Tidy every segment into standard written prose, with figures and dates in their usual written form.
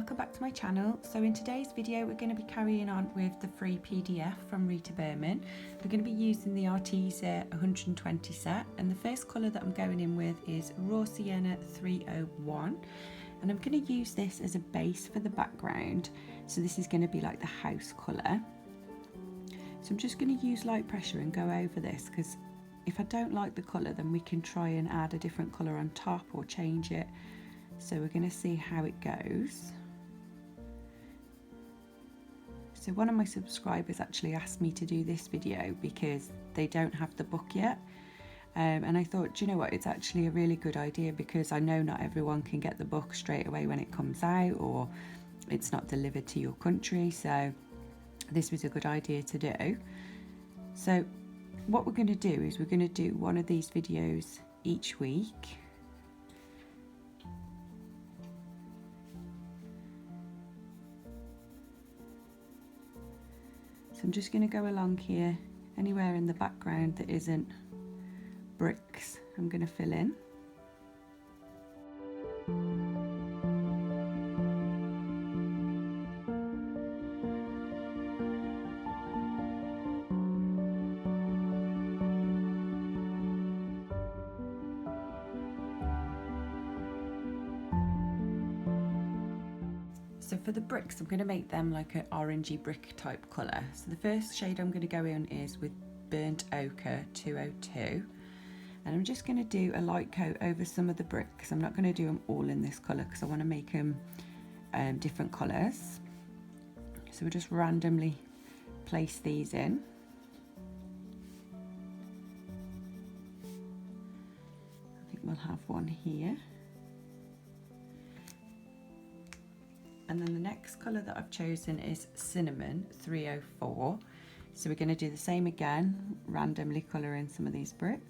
welcome back to my channel. So in today's video we're going to be carrying on with the free PDF from Rita Berman. We're going to be using the Arteza 120 set, and the first colour that I'm going in with is Raw Sienna 301, and I'm going to use this as a base for the background. So this is going to be like the house colour. So I'm just going to use light pressure and go over this, because if I don't like the colour then we can try and add a different colour on top or change it. So we're going to see how it goes. So one of my subscribers actually asked me to do this video because they don't have the book yet. And I thought, do you know what, it's actually a really good idea, because I know not everyone can get the book straight away when it comes out, or it's not delivered to your country. So this was a good idea to do. So what we're going to do is we're going to do one of these videos each week. I'm just going to go along here, anywhere in the background that isn't bricks, I'm going to fill in. So for the bricks, I'm going to make them like an orangey brick type colour. So the first shade I'm going to go in is with Burnt Ochre 202. And I'm just going to do a light coat over some of the bricks. I'm not going to do them all in this colour because I want to make them different colours. So we'll just randomly place these in. I think we'll have one here. And then the next colour that I've chosen is Cinnamon 304. So we're going to do the same again, randomly colour in some of these bricks.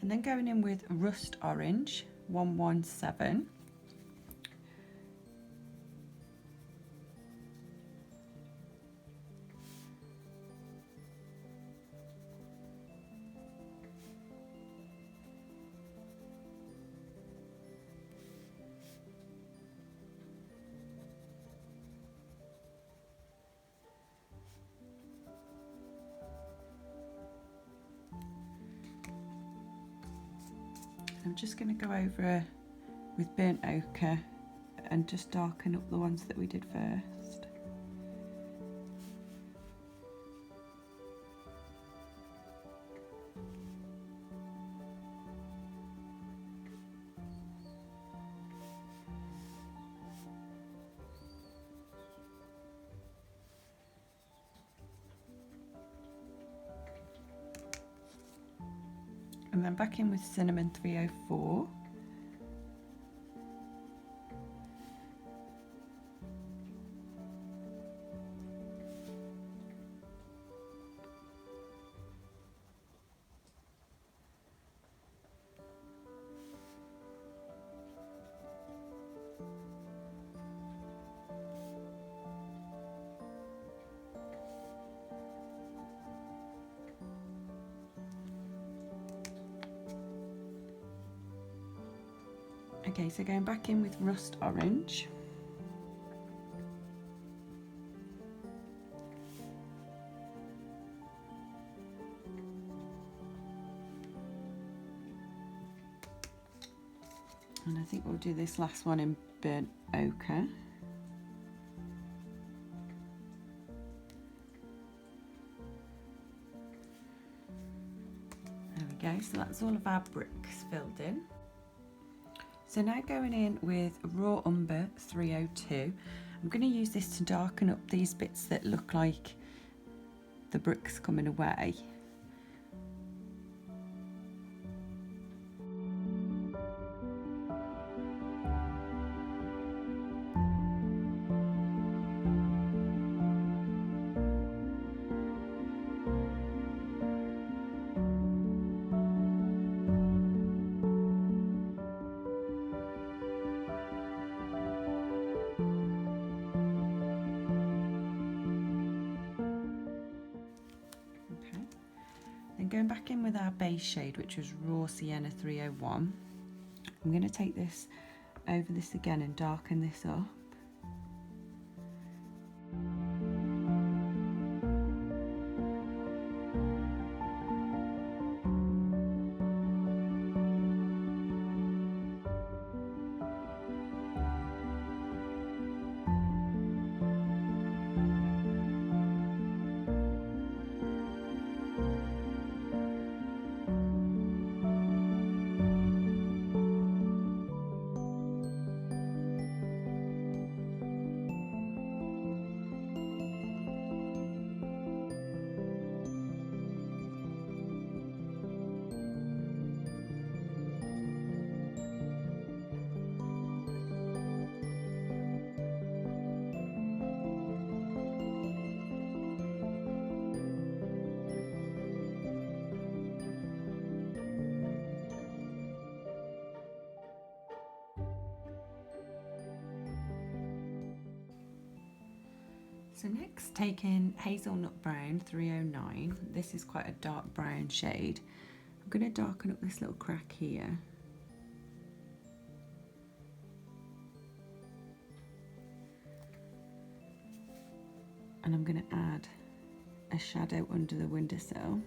And then going in with Rust Orange 117. I'm just going to go over with Burnt Ochre and just darken up the ones that we did first. And then back in with Cinnamon 304. Okay, so going back in with Rust Orange. And I think we'll do this last one in Burnt Ochre. There we go, so that's all of our bricks filled in. So now going in with Raw Umber 302, I'm going to use this to darken up these bits that look like the bricks coming away. going back in with our base shade, which was Raw Sienna 301. I'm going to take this over this again and darken this up. So next, taking Hazelnut Brown 309. This is quite a dark brown shade. I'm going to darken up this little crack here. And I'm going to add a shadow under the windowsill.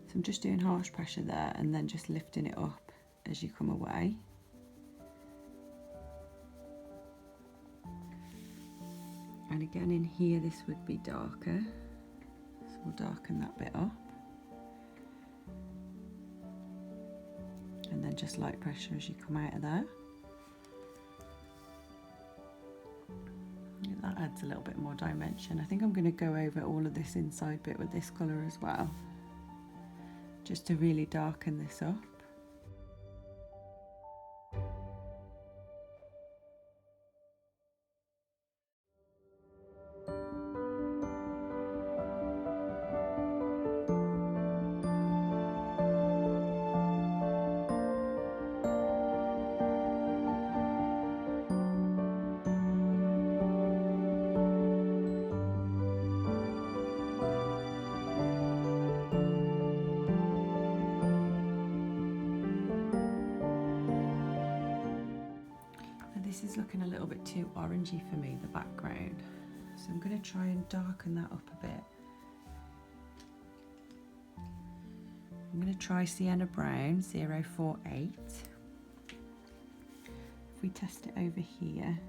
So I'm just doing harsh pressure there and then just lifting it up as you come away. And again in here this would be darker, so we'll darken that bit up. And then just light pressure as you come out of there. That adds a little bit more dimension. I think I'm going to go over all of this inside bit with this colour as well, just to really darken this up. This is looking a little bit too orangey for me, the background, so I'm going to try and darken that up a bit. I'm going to try Sienna Brown 048. If we test it over here,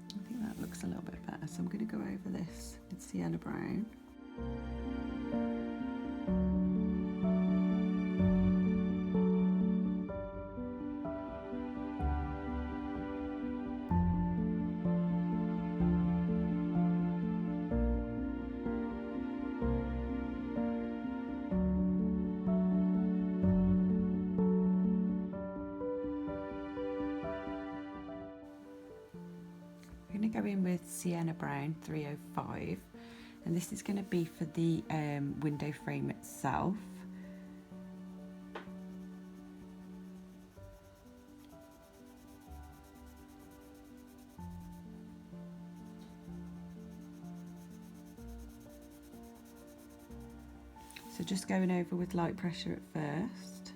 I think that looks a little bit better, so I'm going to go over this with Sienna Brown. We're going to go in with Sienna Brown 305, and this is going to be for the window frame itself. So just going over with light pressure at first.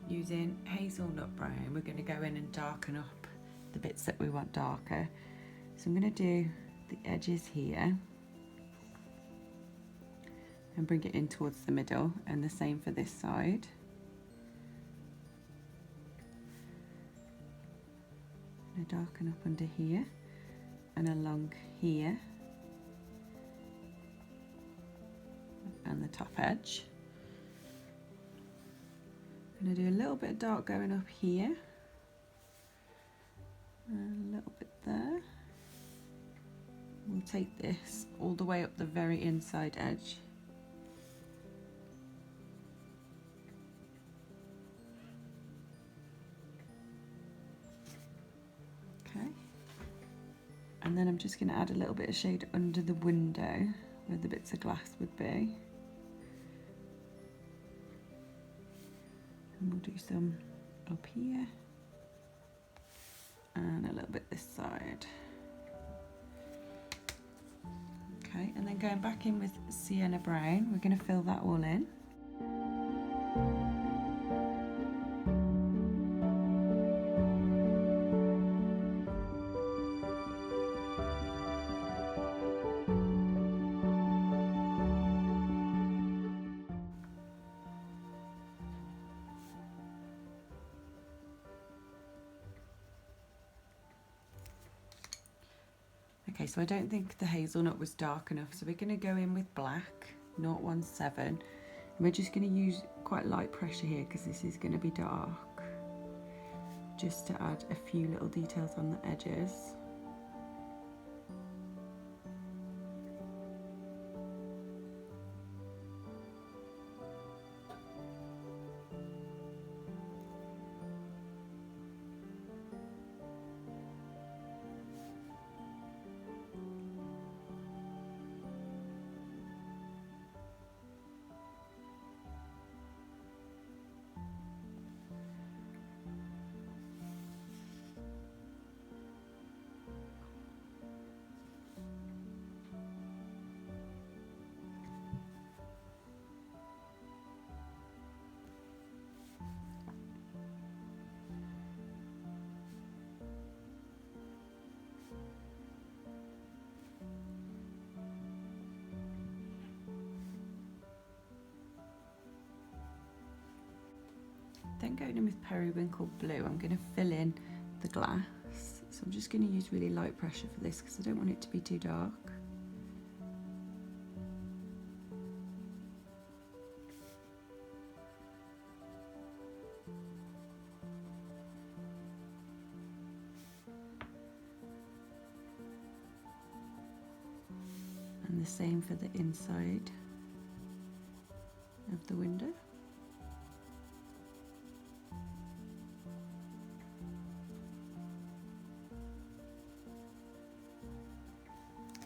Using Hazelnut Brown, we're going to go in and darken up the bits that we want darker. So I'm going to do the edges here and bring it in towards the middle, and the same for this side. I'm going to darken up under here and along here and the top edge. I'm going to do a little bit of dark going up here, and a little bit there. We'll take this all the way up the very inside edge. Okay, And then I'm just going to add a little bit of shade under the window where the bits of glass would be. And we'll do some up here and a little bit this side. Okay, and then going back in with Sienna Brown, we're going to fill that all in. Okay, so I don't think the hazelnut was dark enough, so we're going to go in with black 017, and we're just going to use quite light pressure here because this is going to be dark, just to add a few little details on the edges. Then going in with periwinkle blue, I'm going to fill in the glass. So I'm just going to use really light pressure for this because I don't want it to be too dark. And the same for the inside of the window.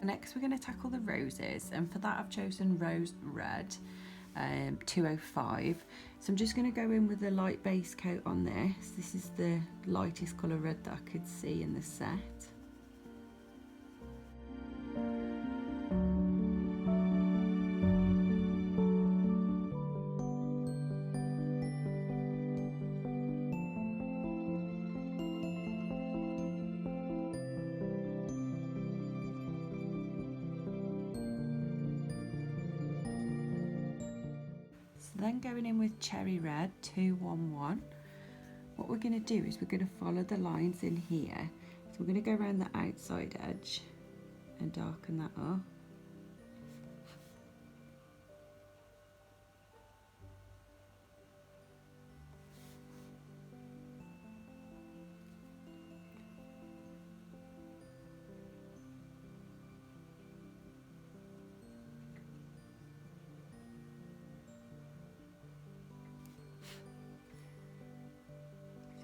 Next we're going to tackle the roses, and for that I've chosen Rose Red 205. So I'm just going to go in with a light base coat on this. This is the lightest colour red that I could see in the set. Then going in with Cherry Red 211, what we're going to do is we're going to follow the lines in here. So we're going to go around the outside edge and darken that up.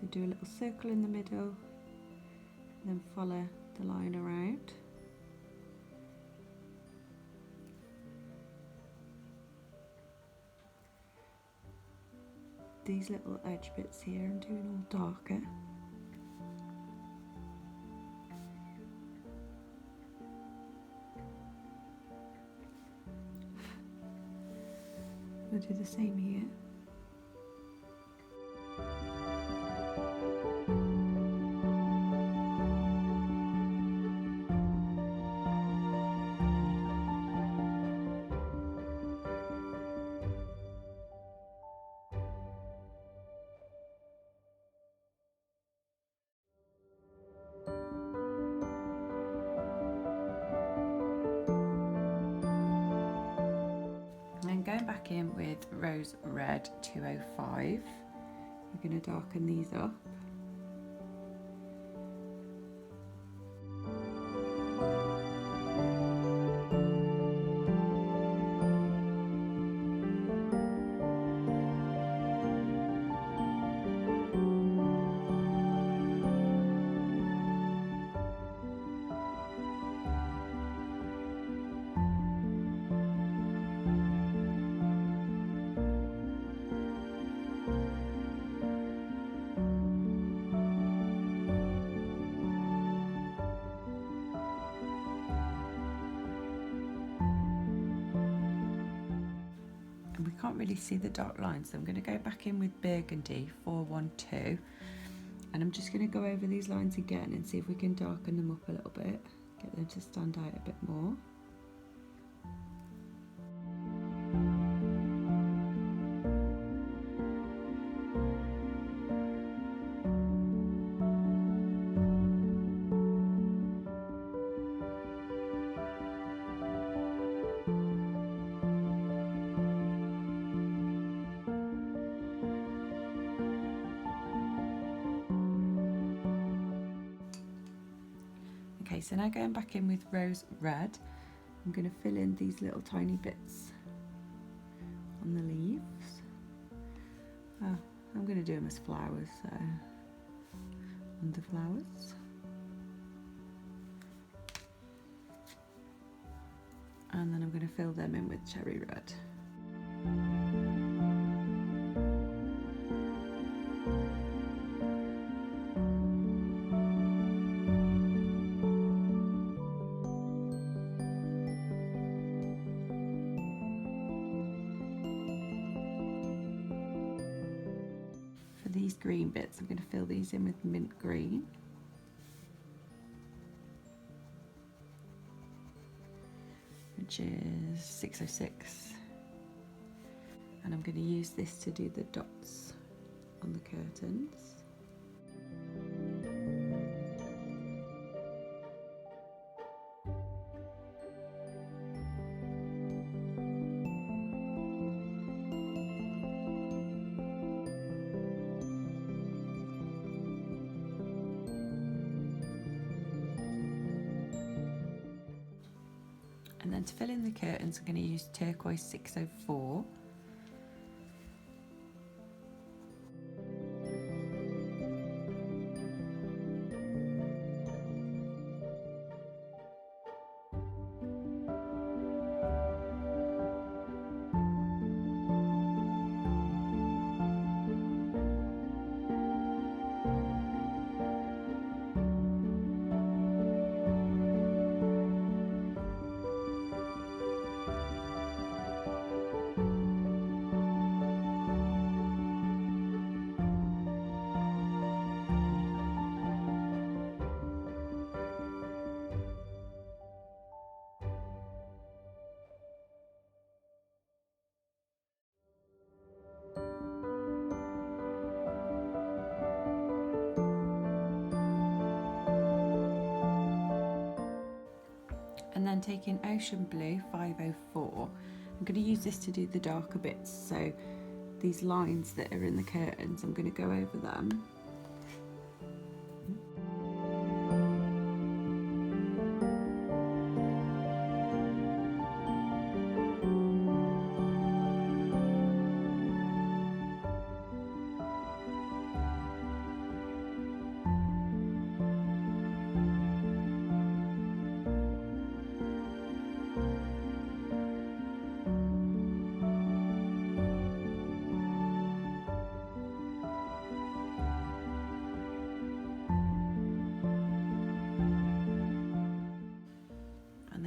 So do a little circle in the middle, then follow the line around. These little edge bits here I'm doing all darker. We'll do the same here. And going back in with Rose Red 205, we're going to darken these up. can't really see the dark lines, so I'm going to go back in with Burgundy 412, and I'm just going to go over these lines again and see if we can darken them up a little bit, get them to stand out a bit more. Okay, so now going back in with Rose Red, I'm going to fill in these little tiny bits on the leaves. Oh, I'm going to do them as flowers, so on the flowers. And then I'm going to fill them in with Cherry Red. These green bits, I'm going to fill these in with mint green. Which is 606. And I'm going to use this to do the dots on the curtains. And then to fill in the curtains, I'm going to use turquoise 604. And then taking Ocean Blue 504, I'm going to use this to do the darker bits. So these lines that are in the curtains, I'm going to go over them.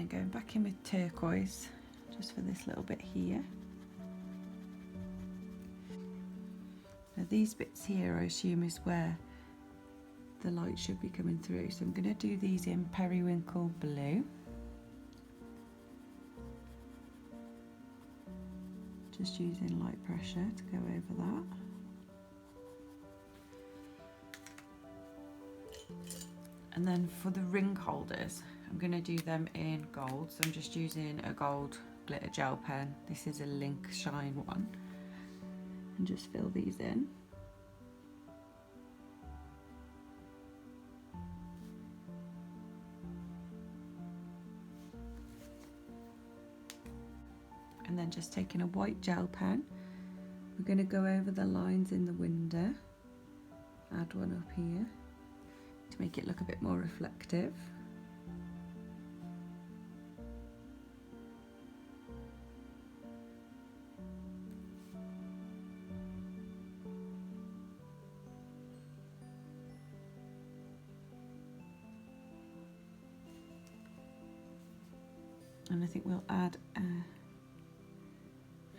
Going back in with turquoise just for this little bit here. Now these bits here I assume is where the light should be coming through, so I'm going to do these in Periwinkle Blue. Just using light pressure to go over that. And then for the ring holders, I'm going to do them in gold, so I'm just using a gold glitter gel pen. This is a Link Shine one, and just fill these in. And then just taking a white gel pen, we're going to go over the lines in the window, add one up here to make it look a bit more reflective. And I think we'll add a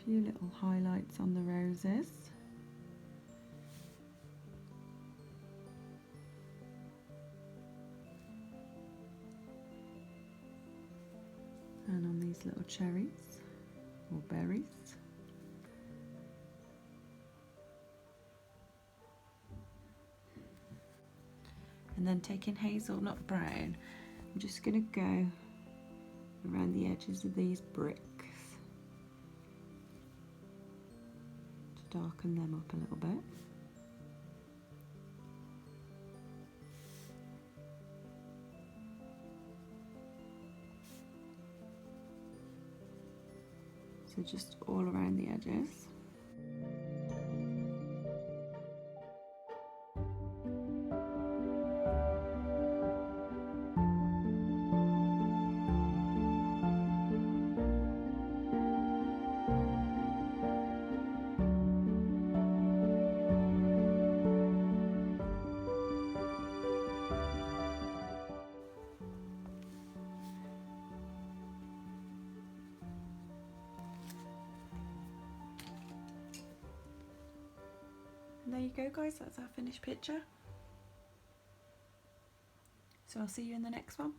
few little highlights on the roses. And on these little cherries or berries. And then taking Hazelnut Brown, I'm just going to go around the edges of these bricks to darken them up a little bit. So just all around the edges. And there you go guys, that's our finished picture. So I'll see you in the next one.